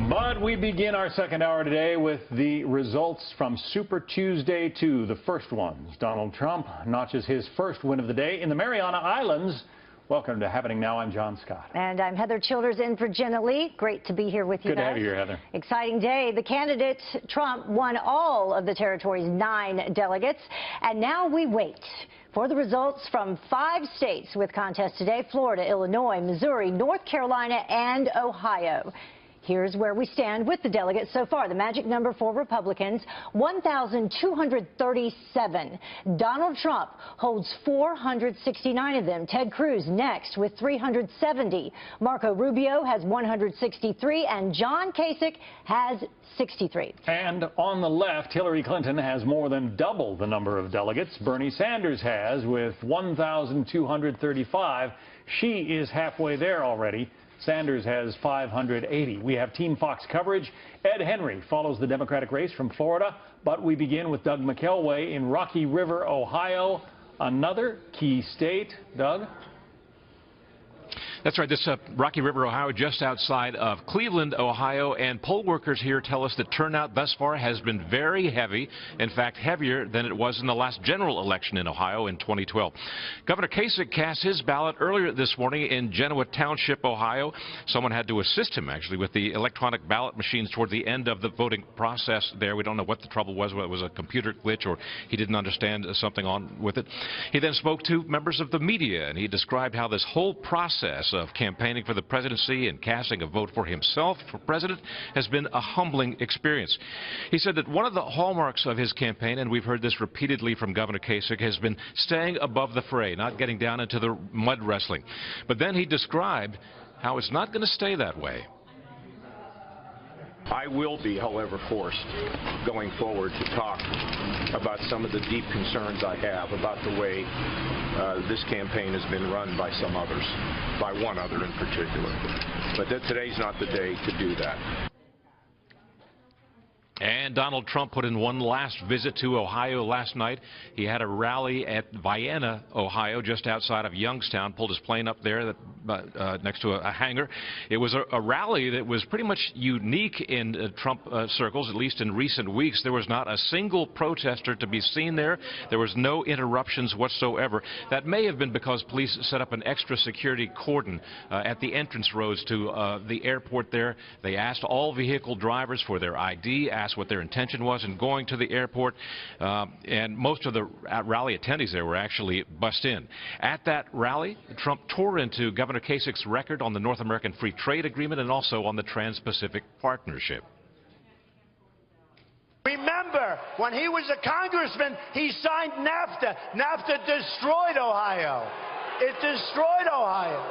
But we begin our second hour today with the results from Super Tuesday 2, the first ones. Donald Trump notches his first win of the day in the Mariana Islands. Welcome to Happening Now. I'm John Scott. And I'm Heather Childers in for Jenna Lee. Great to be here with you Good guys. to have you here, Heather. Exciting day. The candidate, Trump, won all of the territory's 9 delegates. And now we wait for the results from 5 states with contests today: Florida, Illinois, Missouri, North Carolina, and Ohio. Here's where we stand with the delegates so far. The magic number for Republicans, 1,237. Donald Trump holds 469 of them. Ted Cruz next with 370. Marco Rubio has 163, and John Kasich has 63. And on the left, Hillary Clinton has more than double the number of delegates Bernie Sanders has with 1,235. She is halfway there already. Sanders has 580. We have Team Fox coverage. Ed Henry follows the Democratic race from Florida, but we begin with Doug McElway in Rocky River, Ohio, another key state. Doug? That's right. This Rocky River, Ohio, just outside of Cleveland, Ohio, and poll workers here tell us that turnout thus far has been very heavy, in fact, heavier than it was in the last general election in Ohio in 2012. Governor Kasich cast his ballot earlier this morning in Genoa Township, Ohio. Someone had to assist him, actually, with the electronic ballot machines toward the end of the voting process there. We don't know what the trouble was, whether it was a computer glitch or he didn't understand something on with it. He then spoke to members of the media, and he described how this whole process of campaigning for the presidency and casting a vote for himself for president has been a humbling experience. He said that one of the hallmarks of his campaign, and we've heard this repeatedly from Governor Kasich, has been staying above the fray, not getting down into the mud wrestling. But then he described how it's not going to stay that way. I will be, however, forced going forward to talk about some of the deep concerns I have about the way this campaign has been run by some others, by one other in particular. But today's not the day to do that. And Donald Trump put in one last visit to Ohio last night. He had a rally at Vienna, Ohio, just outside of Youngstown, pulled his plane up there next to a hangar. It was a rally that was pretty much unique in Trump circles, at least in recent weeks. There was not a single protester to be seen there. There was no interruptions whatsoever. That may have been because police set up an extra security cordon at the entrance roads to the airport there. They asked all vehicle drivers for their ID, asked what their intention was in going to the airport, and most of the rally attendees there were actually bussed in. At that rally, Trump tore into Governor Kasich's record on the North American Free Trade Agreement and also on the Trans-Pacific Partnership. Remember, when he was a congressman, he signed NAFTA. NAFTA destroyed Ohio. It destroyed Ohio.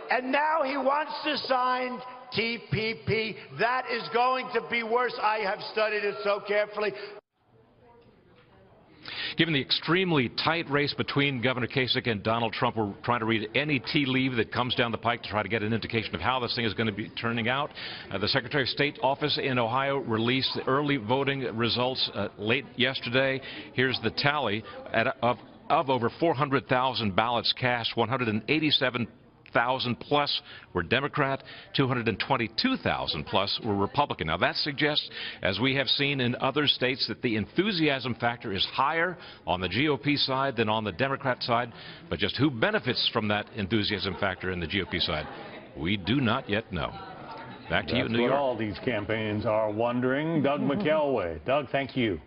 And now he wants to sign TPP. That is going to be worse. I have studied it so carefully. Given the extremely tight race between Governor Kasich and Donald Trump, we're trying to read any tea leaf that comes down the pike to try to get an indication of how this thing is going to be turning out. The Secretary of State office in Ohio released the early voting results late yesterday. Here's the tally of over 400,000 ballots cast. 187,000 plus were Democrat, 222,000 plus were Republican. Now that suggests, as we have seen in other states, that the enthusiasm factor is higher on the GOP side than on the Democrat side. But just who benefits from that enthusiasm factor in the GOP side, we do not yet know. Back to you in New York. That's what all these campaigns are wondering. Doug McElway. Doug, thank you.